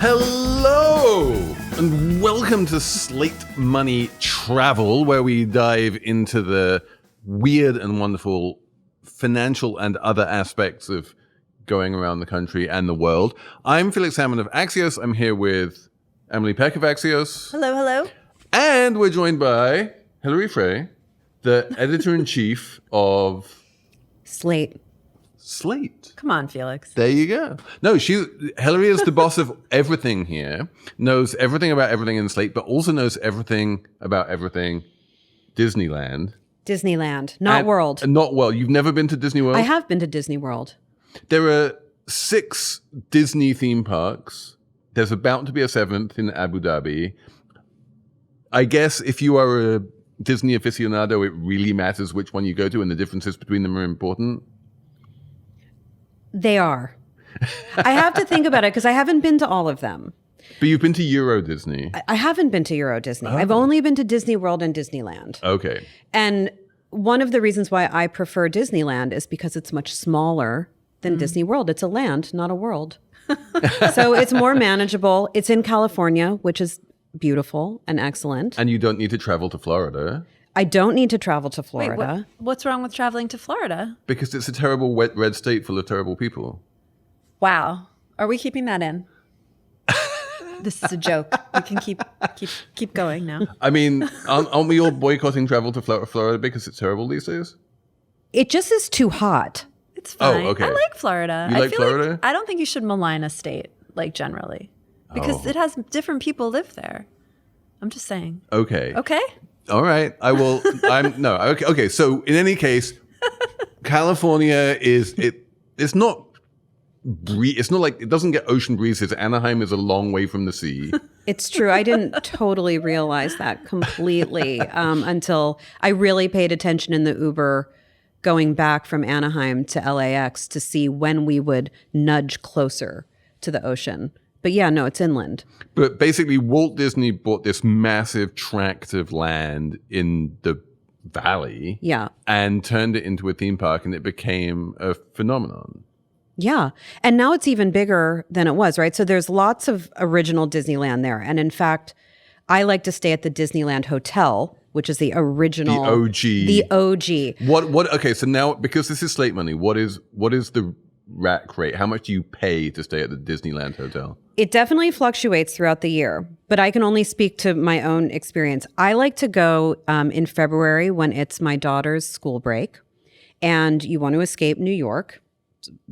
Hello, and welcome to Slate Money Travel, where we dive into the weird and wonderful financial and other aspects of going around the country and the world. I'm Felix Salmon of Axios. I'm here with Emily Peck of Axios. Hello, hello. And we're joined by Frey, the editor-in-chief of Slate. Come on, Felix. There you go. No, Hillary is the boss of everything here, knows everything about everything in Slate, but also knows everything about everything Disneyland. Not World. Not World. You've never been to Disney World? I have been to Disney World. There are 6 Disney theme parks. There's about to be a 7th in Abu Dhabi. I guess if you are a Disney aficionado, it really matters which one you go to, and the differences between them are important. They are. I have to think about it because I haven't been to all of them. But you've been to Euro Disney. I haven't been to Euro Disney. Oh. I've only been to Disney World and Disneyland. Okay. And one of the reasons why I prefer Disneyland is because it's much smaller than Disney World. It's a land, not a world. So it's more manageable. It's in California, which is beautiful and excellent. And you don't need to travel to Florida. I don't need to travel to Florida. Wait, what's wrong with traveling to Florida? Because it's a terrible, wet, red state full of terrible people. Wow. Are we keeping that in? This is a joke. We can keep going now. I mean, aren't we all boycotting travel to Florida because it's terrible these days? It just is too hot. It's fine. Oh, okay. I like Florida. You like Florida? I don't think you should malign a state, generally. Because it has different people live there. I'm just saying. Okay. Okay? All right. I will. Okay. So in any case, California it's not like it doesn't get ocean breezes. Anaheim is a long way from the sea. It's true. I didn't totally realize that completely until I really paid attention in the Uber going back from Anaheim to LAX to see when we would nudge closer to the ocean. But yeah, no, it's inland. But basically, Walt Disney bought this massive tract of land in the valley, and turned it into a theme park, and it became a phenomenon. Yeah, and now it's even bigger than it was, right? So there's lots of original Disneyland there, and in fact, I like to stay at the Disneyland Hotel, which is the original, the OG. What? Okay, so now because this is Slate Money, what is the rack rate? How much do you pay to stay at the Disneyland Hotel? It definitely fluctuates throughout the year, but I can only speak to my own experience. I like to go in February when it's my daughter's school break and you want to escape New York,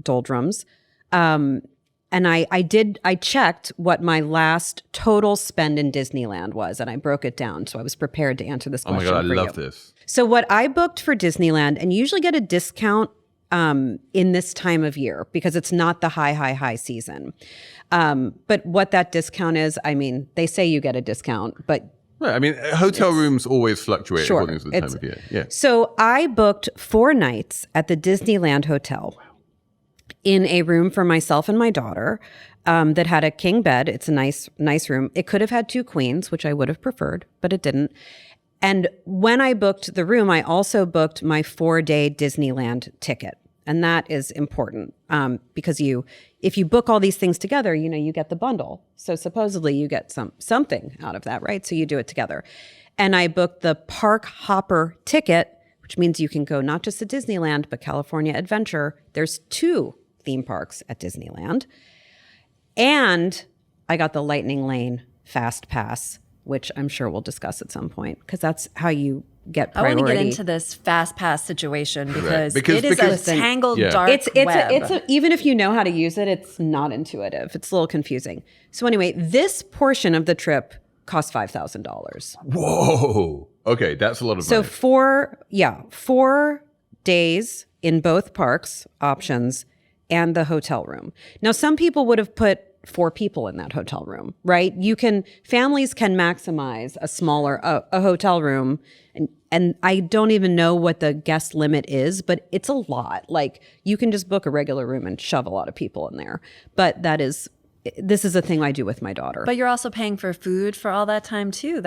doldrums. And I checked what my last total spend in Disneyland was, and I broke it down. So I was prepared to answer this question. Oh my God, I love this. So what I booked for Disneyland, and you usually get a discount in this time of year because it's not the high season. But what that discount is, I mean, they say you get a discount, but right, I mean, hotel rooms always fluctuate sure, according to the time of year. Yeah. So I booked 4 nights at the Disneyland Hotel in a room for myself and my daughter that had a king bed. It's a nice room. It could have had 2 queens, which I would have preferred, but it didn't. And when I booked the room, I also booked my 4-day Disneyland ticket. And that is important because if you book all these things together, you get the bundle. So supposedly you get something out of that, right? So you do it together. And I booked the Park Hopper ticket, which means you can go not just to Disneyland, but California Adventure. There's 2 theme parks at Disneyland. And I got the Lightning Lane Fast Pass, which I'm sure we'll discuss at some point because that's how you get priority. I want to get into this fast pass situation because it is a tangled, dark it's web. Even if you know how to use it, it's not intuitive. It's a little confusing. So anyway, this portion of the trip cost $5,000. Whoa. Okay, that's a lot of money. So 4 days in both parks options and the hotel room. Now, some people would have put 4 people in that hotel room, right? Families can maximize a hotel room. And I don't even know what the guest limit is, but it's a lot. Like you can just book a regular room and shove a lot of people in there. But this is a thing I do with my daughter. But you're also paying for food for all that time too.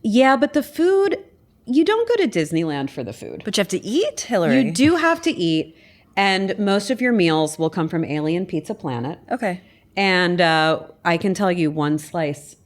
Yeah, but the food, you don't go to Disneyland for the food. But you have to eat, Hillary. You do have to eat. And most of your meals will come from Alien Pizza Planet. Okay. And I can tell you one slice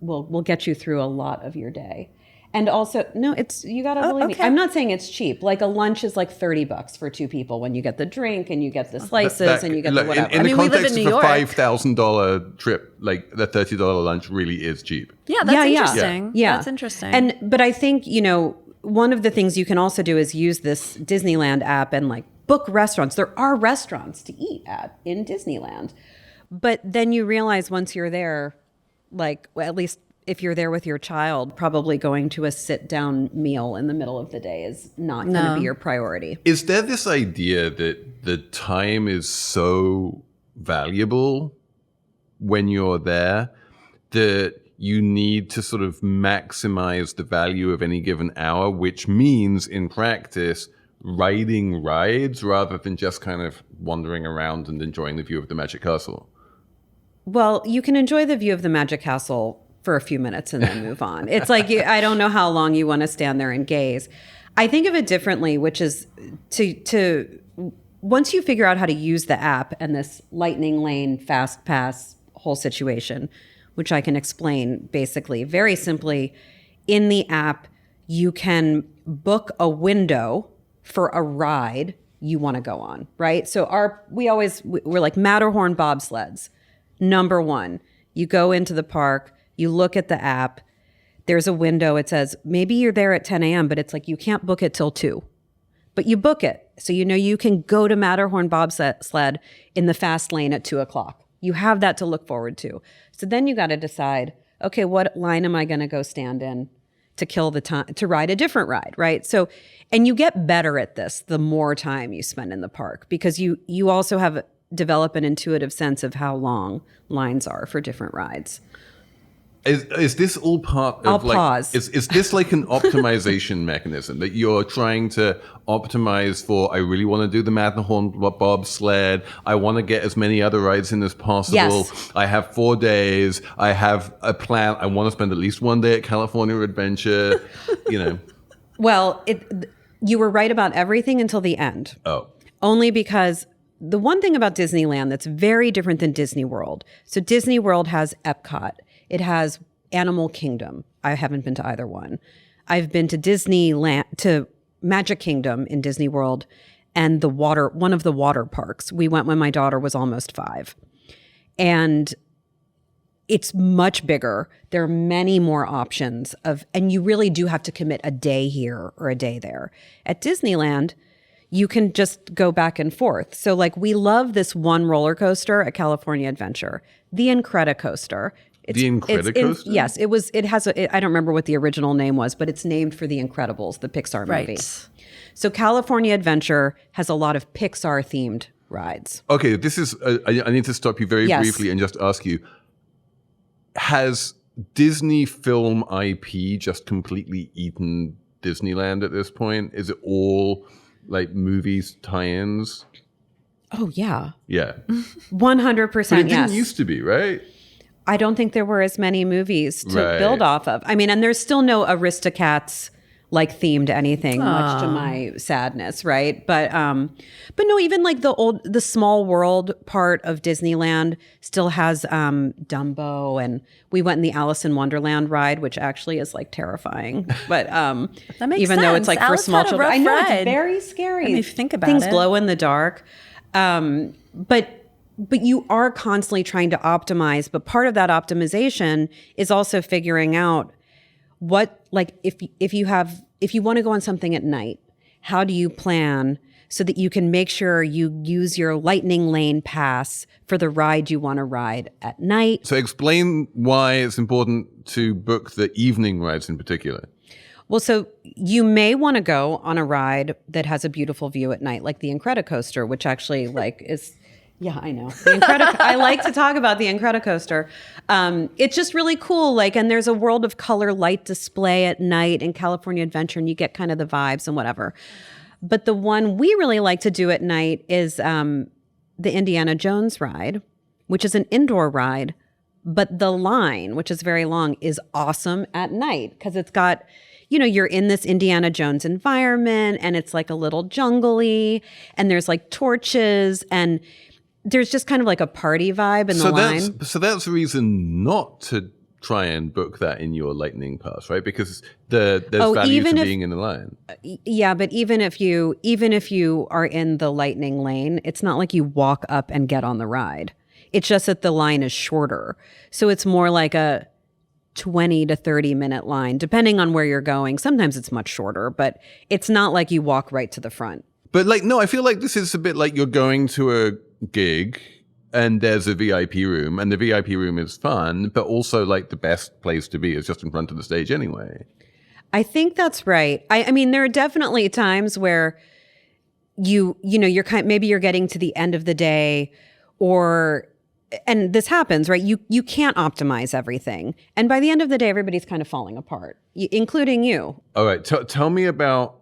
will get you through a lot of your day. And also, no, you gotta believe me. I'm not saying it's cheap. Like a lunch is like $30 for two people when you get the drink and you get the slices and you get the whatever. In the we live context in of New a York. $5,000 trip, like the $30 lunch really is cheap. Yeah, that's interesting. Yeah. That's interesting. But I think, one of the things you can also do is use this Disneyland app and like book restaurants. There are restaurants to eat at in Disneyland. But then you realize once you're there, like, well, at least if you're there with your child, probably going to a sit-down meal in the middle of the day is not going to be your priority. Is there this idea that the time is so valuable when you're there that you need to sort of maximize the value of any given hour, which means in practice riding rides rather than just kind of wandering around and enjoying the view of the Magic Castle? Well, you can enjoy the view of the Magic Castle for a few minutes and then move on. It's like, I don't know how long you want to stand there and gaze. I think of it differently, which is to once you figure out how to use the app and this lightning lane fast pass whole situation, which I can explain basically very simply, in the app, you can book a window for a ride you want to go on, right? So we're like Matterhorn bobsleds. Number one, you go into the park, you look at the app, there's a window, it says, maybe you're there at 10 a.m., but it's like you can't book it till 2. But you book it. So you can go to Matterhorn bobsled in the fast lane at 2 o'clock. You have that to look forward to. So then you got to decide, okay, what line am I going to go stand in to kill the time, to ride a different ride, right? So, and you get better at this the more time you spend in the park because you also develop an intuitive sense of how long lines are for different rides. Is this all part of I'll like pause. Is this like an optimization mechanism that you're trying to optimize for? I really want to do the Matterhorn bobsled. I want to get as many other rides in as possible. Yes. I have 4 days. I have a plan. I want to spend at least one day at California Adventure. Well, you were right about everything until the end. Oh. Only because the one thing about Disneyland that's very different than Disney World. So Disney World has Epcot. It has Animal Kingdom. I haven't been to either one. I've been to Disneyland, to Magic Kingdom in Disney World, and one of the water parks. We went when my daughter was almost 5. And it's much bigger. There are many more options and you really do have to commit a day here or a day there. At Disneyland, you can just go back and forth. So like we love this one roller coaster at California Adventure, the Incredicoaster. The Incredicoaster? Yes, it has I don't remember what the original name was, but it's named for The Incredibles, the Pixar movie. So California Adventure has a lot of Pixar themed rides. Okay, this is I need to stop you very briefly and just ask you, has Disney film IP just completely eaten Disneyland at this point? Is it all like movies tie-ins? Oh, yeah. Yeah. 100%, But it didn't yes. used to be, right? I don't think there were as many movies to build off of. I mean, and there's still no Aristocats like themed anything, much to my sadness, right? But no, even like the Small World part of Disneyland still has Dumbo, and we went in the Alice in Wonderland ride, which actually is like terrifing. But that makes even sense. though it's like Alice for small had a children, rough I know ride. it's very scary. I mean, if you think about things it. glow in the dark, but you are constantly trying to optimize. But part of that optimization is also figuring out what, like, if you want to go on something at night, how do you plan so that you can make sure you use your lightning lane pass for the ride you want to ride at night? So explain why it's important to book the evening rides in particular. Well, so you may want to go on a ride that has a beautiful view at night, like the Incredicoaster, which actually like is... Yeah, I know. I like to talk about the Incredicoaster. It's just really cool. Like, and there's a world of color light display at night in California Adventure, and you get kind of the vibes and whatever. But the one we really like to do at night is the Indiana Jones ride, which is an indoor ride. But the line, which is very long, is awesome at night because it's got, you're in this Indiana Jones environment, and it's like a little jungly, and there's like torches, and there's just kind of like a party vibe in the line. So that's the reason not to try and book that in your lightning pass, right? Because there's value to being in the line. Yeah, but even if you are in the lightning lane, it's not like you walk up and get on the ride. It's just that the line is shorter. So it's more like a 20 to 30 minute line, depending on where you're going. Sometimes it's much shorter, but it's not like you walk right to the front. But like, no, I feel like this is a bit like you're going to a gig and there's a VIP room, and the VIP room is fun, but also like the best place to be is just in front of the stage anyway. I think that's right. I mean, there are definitely times where you're maybe you're getting to the end of the day, and this happens, right? You can't optimize everything. And by the end of the day, everybody's kind of falling apart, including you. All right. Tell me about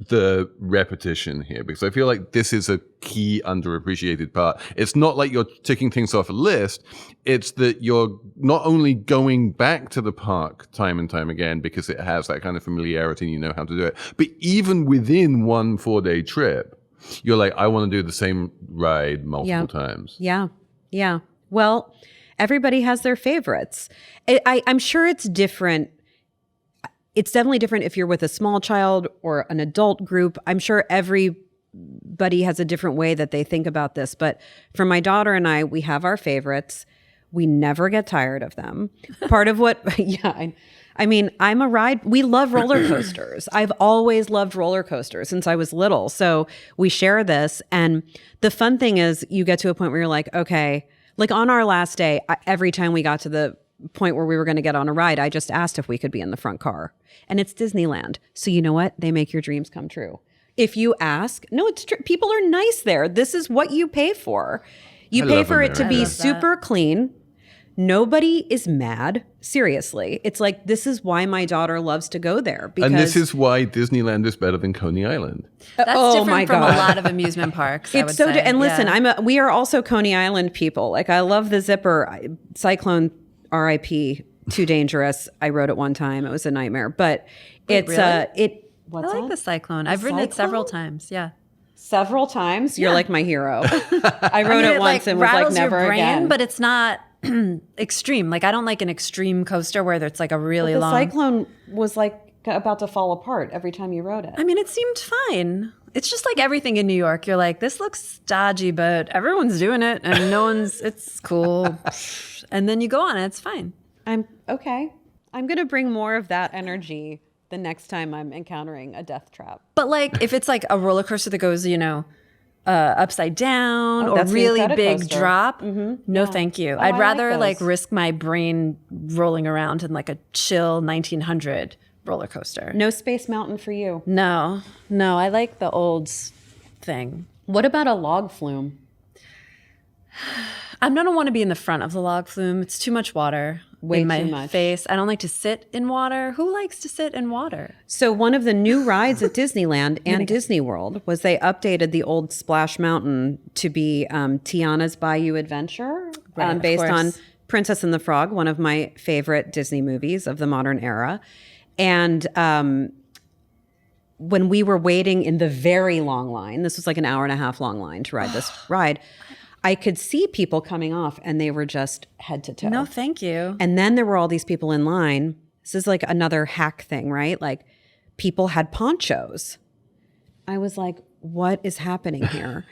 the repetition here, because I feel like this is a key underappreciated part. It's not like you're ticking things off a list. It's that you're not only going back to the park time and time again because it has that kind of familiarity and you know how to do it, but even within one 4-day trip, you're like, I want to do the same ride multiple times. Yeah. Yeah. Well, everybody has their favorites. I'm sure it's different. It's definitely different if you're with a small child or an adult group. I'm sure everybody has a different way that they think about this. But for my daughter and I, we have our favorites. We never get tired of them. Part of what, I mean, we love roller coasters. I've always loved roller coasters since I was little. So we share this. And the fun thing is you get to a point where you're like, okay, like on our last day, every time we got to the point where we were going to get on a ride, I just asked if we could be in the front car. And it's Disneyland. So you know what? They make your dreams come true. If you ask, no, it's true. People are nice there. This is what you pay for. You pay for it to be super clean. Nobody is mad. Seriously. It's like, this is why my daughter loves to go there. And this is why Disneyland is better than Coney Island. That's different from a lot of amusement parks, I would say. And listen, we are also Coney Island people. Like, I love the zipper. Cyclone RIP, too dangerous. I rode it one time. It was a nightmare. But it's really? I what's like the Cyclone. I've ridden it several times. Yeah. Several times? You're like my hero. I rode it once and was like, never your brain, again. But it's not extreme. Like, I don't like an extreme coaster where it's like a really long. The Cyclone was like about to fall apart every time you rode it. I mean, it seemed fine. It's just like everything in New York. You're like, this looks dodgy, but everyone's doing it and it's cool. And then you go on it. It's fine. I'm okay. I'm going to bring more of that energy the next time I'm encountering a death trap. But like, if it's like a roller coaster that goes, upside down or really big drop, no, thank you. I'd rather like risk my brain rolling around in like a chill 1900 roller coaster. No Space Mountain for you. No, I like the old thing. What about a log flume? I don't want to be in the front of the log flume. It's too much water. Way in too my much. face. I don't like to sit in water. Who likes to sit in water? So one of the new rides at Disneyland and Disney World was they updated the old Splash Mountain to be Tiana's Bayou Adventure, based on Princess and the Frog, one of my favorite Disney movies of the modern era. And when we were waiting in the very long line, this was like an hour and a half long line to ride this ride, I could see people coming off and they were just head to toe. No, thank you. And then there were all these people in line. This is like another hack thing, right? Like, people had ponchos. I was like, what is happening here?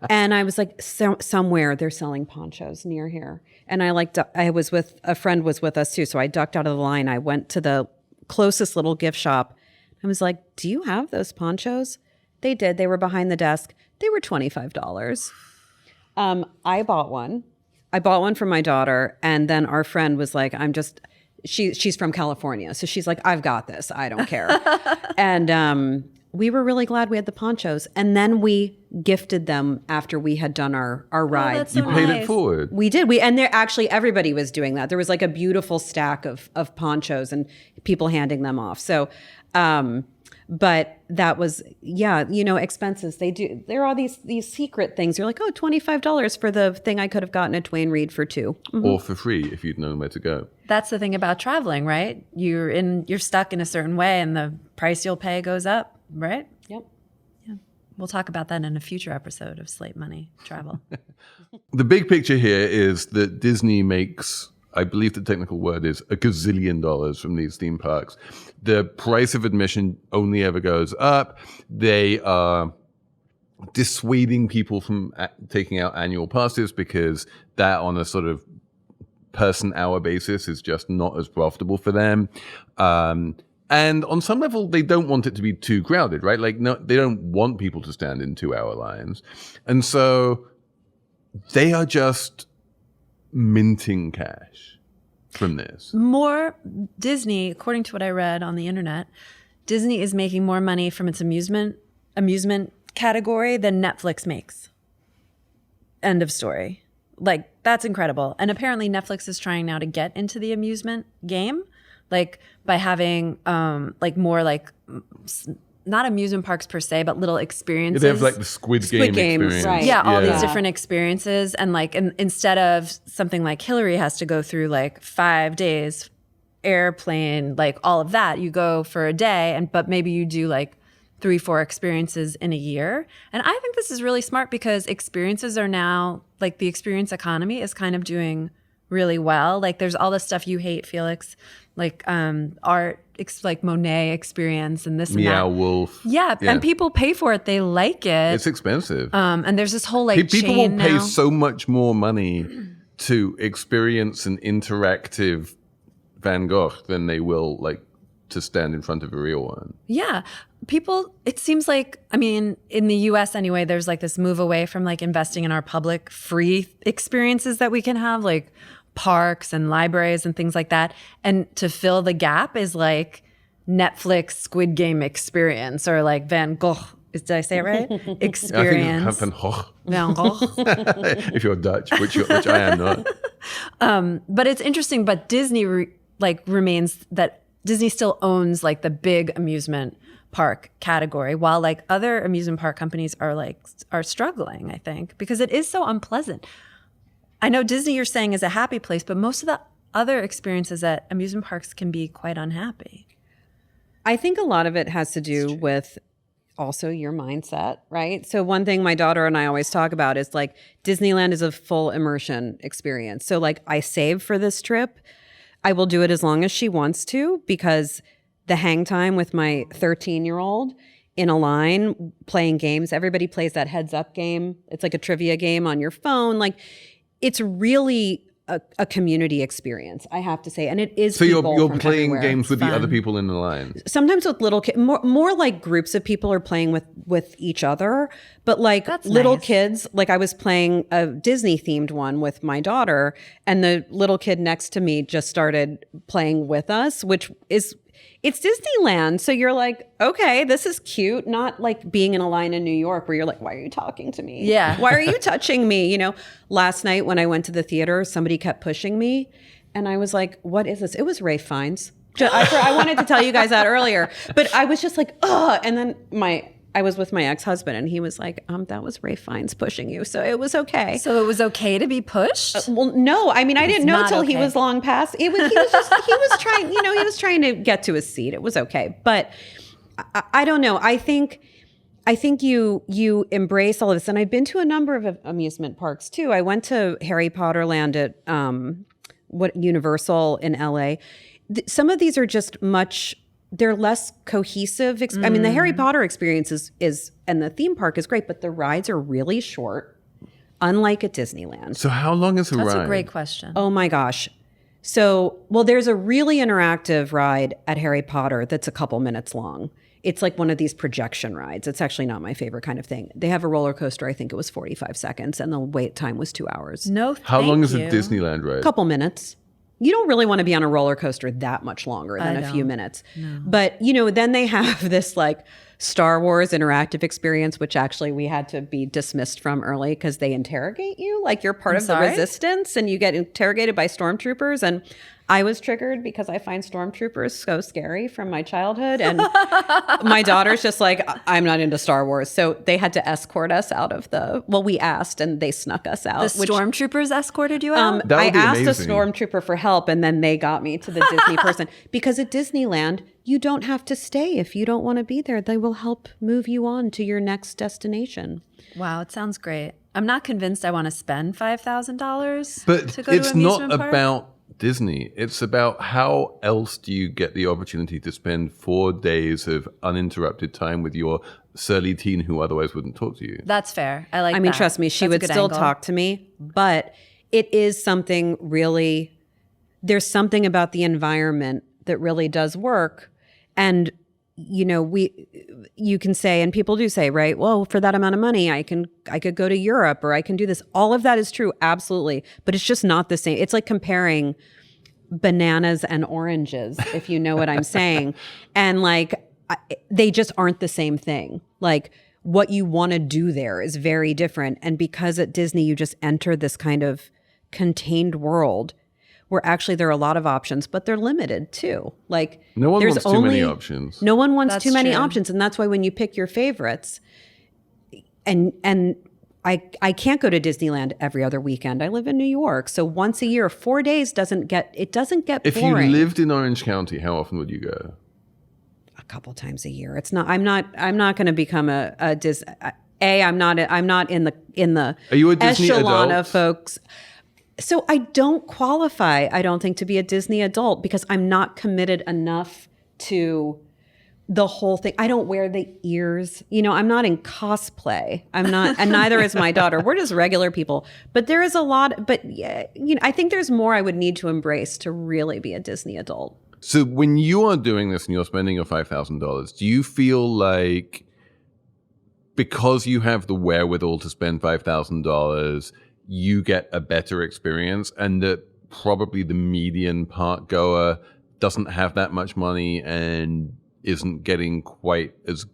And I was like, somewhere they're selling ponchos near here. And a friend was with us too. So I ducked out of the line. I went to the closest little gift shop. I was like, do you have those ponchos? They did. They were behind the desk. They were $25. I bought one. I bought one for my daughter, and then our friend was like, she's from California. So she's like, I've got this. I don't care. And we were really glad we had the ponchos. And then we gifted them after we had done our ride. That's so You paid nice. it forward. We did. And there actually everybody was doing that. There was like a beautiful stack of ponchos and people handing them off. So, but that was, expenses. There are these secret things. You're like, oh, $25 for the thing I could have gotten at Duane Reade for $2. Mm-hmm. Or for free if you'd known where to go. That's the thing about traveling, right? You're stuck in a certain way and the price you'll pay goes up, right? Yep. Yeah. We'll talk about that in a future episode of Slate Money Travel. The big picture here is that Disney makes, I believe the technical word is, $1 gazillion from these theme parks. The price of admission only ever goes up. They are dissuading people from taking out annual passes because that on a sort of person hour basis is just not as profitable for them. And on some level, they don't want it to be too crowded, right? Like, no, they don't want people to stand in 2-hour lines. And so they are just minting cash from this. More Disney, according to what I read on the internet, Disney is making more money from its amusement category than Netflix makes. End of story. Like, that's incredible. And apparently Netflix is trying now to get into the amusement game, like by having like more like not amusement parks per se, but little experiences. They have like the Squid Game experience. Right. Yeah, all these different experiences. And like instead of something like Hillary has to go through like 5 days, airplane, like all of that, you go for a day, but maybe you do like 3-4 experiences in a year. And I think this is really smart because experiences are now, like the experience economy is kind of doing really well. Like there's all this stuff you hate, Felix, like art, like Monet experience and this and Meow that. Wolf. Yeah, and people pay for it. They like it. It's expensive. And there's this whole like people chain will pay now. so much more money to experience an interactive Van Gogh than they will like to stand in front of a real one. Yeah. People, it seems like, I mean, in the US anyway, there's like this move away from like investing in our public free experiences that we can have, like parks and libraries and things like that. And to fill the gap is like Netflix Squid Game experience or like Van Gogh. Did I say it right? Experience. I think it's Van Gogh. if you're Dutch, which I am not. But it's interesting, but Disney remains that Disney still owns like the big amusement park category, while like other amusement park companies are struggling, I think, because it is so unpleasant. I know Disney you're saying is a happy place, but most of the other experiences at amusement parks can be quite unhappy. I think a lot of it has to do with also your mindset, right? So one thing my daughter and I always talk about is like Disneyland is a full immersion experience. So like I save for this trip. I will do it as long as she wants to because the hang time with my 13-year-old in a line playing games, everybody plays that heads up game. It's like a trivia game on your phone. Like it's really a community experience, I have to say. And it is so you're from playing everywhere. games with the other people in the line. Sometimes with little kids, more like groups of people are playing with each other. But like That's little nice. kids, like I was playing a Disney themed one with my daughter, and the little kid next to me just started playing with us, which is it's Disneyland. So you're like, okay, this is cute. Not like being in a line in New York where you're like, why are you talking to me? Yeah. Why are you touching me? You know, last night when I went to the theater, somebody kept pushing me. And I was like, what is this? It was Ralph Fiennes. I wanted to tell you guys that earlier. But I was just like, ugh. And then I was with my ex-husband and he was like, that was Ralph Fiennes pushing you. So it was okay. So it was okay to be pushed? Well, no, I mean, I didn't know not till he okay. was long past. He was trying, he was trying to get to his seat. It was okay. But I don't know. I think you embrace all of this. And I've been to a number of amusement parks too. I went to Harry Potter Land at Universal in LA. Some of these are just they're less cohesive. I mean, the Harry Potter experience is and the theme park is great, but the rides are really short, unlike at Disneyland. So how long is a ride? That's a great question. Oh my gosh. So, well, there's a really interactive ride at Harry Potter that's a couple minutes long. It's like one of these projection rides. It's actually not my favorite kind of thing. They have a roller coaster. I think it was 45 seconds and the wait time was 2 hours. No, How long is you. a Disneyland ride? A couple minutes. You don't really want to be on a roller coaster that much longer than a few minutes. No. But, then they have this like Star Wars interactive experience, which actually we had to be dismissed from early because they interrogate you. Like you're part of the resistance and you get interrogated by stormtroopers. And I was triggered because I find stormtroopers so scary from my childhood. And my daughter's just like, I'm not into Star Wars. So they had to escort us out of we asked and they snuck us out. The stormtroopers escorted you out? I asked a stormtrooper for help and then they got me to the Disney person. Because at Disneyland, you don't have to stay if you don't want to be there. They will help move you on to your next destination. Wow, it sounds great. I'm not convinced I want to spend $5,000 but to go to it's an not amusement park. about Disney. It's about how else do you get the opportunity to spend 4 days of uninterrupted time with your surly teen who otherwise wouldn't talk to you. That's fair. I like that. I mean, trust me, she would still talk to me, but it is something really, there's something about the environment that really does work. And, you know, you can say, and people do say, right, well, for that amount of money, I could go to Europe or I can do this. All of that is true. Absolutely. But it's just not the same. It's like comparing bananas and oranges, if you know what I'm saying. And like, they just aren't the same thing. Like what you want to do there is very different. And because at Disney, you just enter this kind of contained world where actually there are a lot of options, but they're limited too. Like no one wants too many options. No one wants too many options. And that's why when you pick your favorites, and I can't go to Disneyland every other weekend. I live in New York. So once a year, 4 days doesn't get boring. If you lived in Orange County, how often would you go? A couple times a year. It's not, I'm not going to become a Disney. I'm not in the Are you a Disney echelon adult? of folks. So I don't qualify, I don't think, to be a Disney adult because I'm not committed enough to the whole thing. I don't wear the ears. You know, I'm not in cosplay. I'm not, and neither is my daughter. We're just regular people. But there is a lot, but yeah, you know, I think there's more I would need to embrace to really be a Disney adult. So when you are doing this and you're spending your $5,000, do you feel like because you have the wherewithal to spend $5,000, you get a better experience and that probably the median park goer doesn't have that much money and isn't getting quite as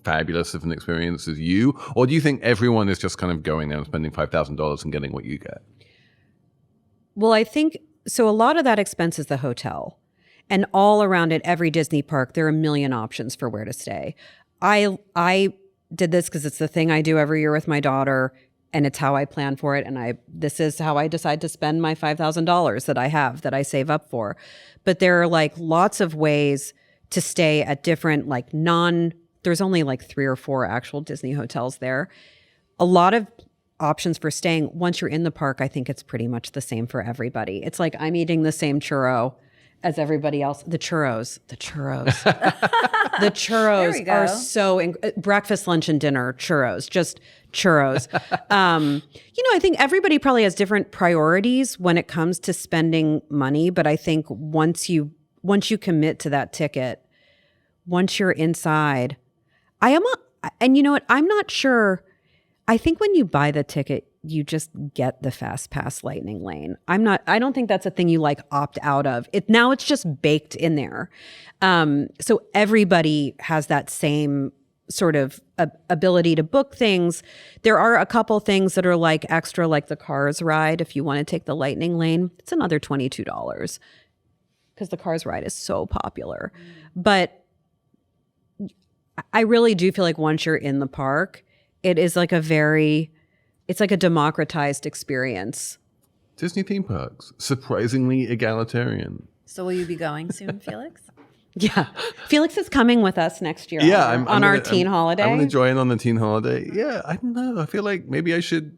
fabulous of an experience as you? Or do you think everyone is just kind of going there and spending $5,000 and getting what you get? Well, I think, so a lot of that expense is the hotel. And all around it, every Disney park, there are a million options for where to stay. I did this because it's the thing I do every year with my daughter. And it's how I plan for it. And this is how I decide to spend my $5,000 that I save up for. But there are like lots of ways to stay at different there's only like 3 or 4 actual Disney hotels there. A lot of options for staying. Once you're in the park, I think it's pretty much the same for everybody. It's like I'm eating the same churro as everybody else. The churros. The churros are so breakfast, lunch, and dinner churros. Just churros. You know, I think everybody probably has different priorities when it comes to spending money. But I think once you commit to that ticket, once you're inside, and you know what? I'm not sure. I think when you buy the ticket, you just get the fast pass lightning lane. I don't think that's a thing you like opt out of. Now it's just baked in there. So everybody has that same sort of ability to book things. There are a couple things that are like extra, like the Cars ride. If you want to take the lightning lane, it's another $22 because the Cars ride is so popular. But I really do feel like once you're in the park, it is like it's like a democratized experience. Disney theme parks, surprisingly egalitarian. So will you be going soon, Felix? Yeah. Felix is coming with us next year on our teen holiday. I want to join on the teen holiday. Yeah, I don't know. I feel like maybe I should.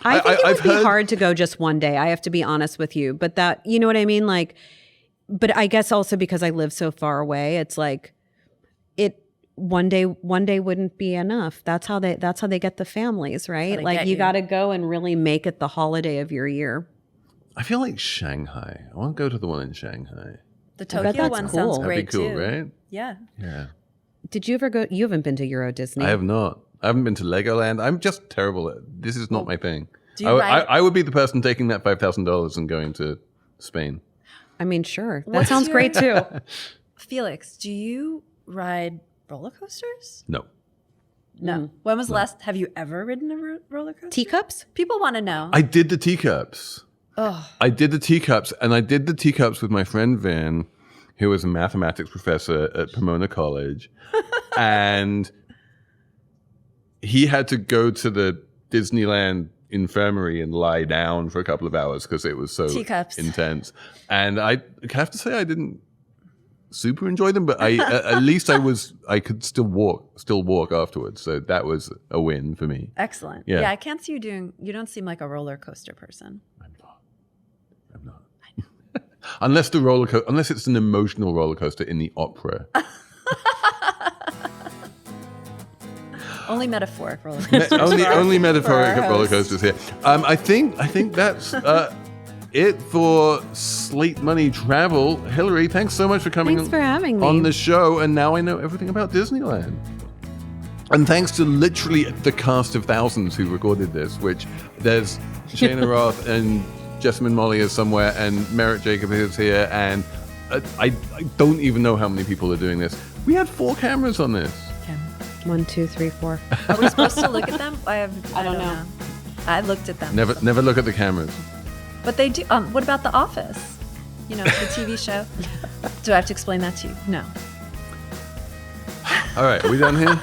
I think it would be hard to go just one day. I have to be honest with you. But that, you know what I mean? Like, but I guess also because I live so far away, it's like one day wouldn't be enough. That's how they get the families, right? Like you got to go and really make it the holiday of your year. I feel like Shanghai. I want to go to the one in Shanghai. The Tokyo one sounds great That'd be cool, too. Right? Yeah. Yeah. Did you ever go? You haven't been to Euro Disney. I have not. I haven't been to Legoland. I'm just terrible at this. Is not my thing. I would be the person taking that $5,000 and going to Spain. I mean, sure. That sounds great too. Felix, do you ride roller coasters? No. No. When was the last? Have you ever ridden a roller coaster? Teacups? People want to know. I did the teacups. I did the teacups, and I did the teacups with my friend Vin, who was a mathematics professor at Pomona College. And he had to go to the Disneyland infirmary and lie down for a couple of hours because it was so intense. And I have to say I didn't super enjoy them, but at least I could still walk afterwards. So that was a win for me. Excellent. Yeah, I can't see you don't seem like a roller coaster person. I'm not. Unless it's an emotional roller coaster in the opera. Only metaphoric roller coasters. only metaphoric roller coasters here. I think that's it for Slate Money Travel. Hillary, thanks so much for coming. Thanks for having me on the show. And now I know everything about Disneyland. And thanks to literally the cast of thousands who recorded this, which there's Shayna Roth and Jessamine Molly is somewhere, and Merritt Jacob is here, and I don't even know how many people are doing this. We had 4 cameras on this. 1, 2, 3, 4. Are we supposed to look at them? I don't know. I looked at them. Never look at the cameras. But they do. What about The Office? The TV show. Do I have to explain that to you? No. All right, are we done here?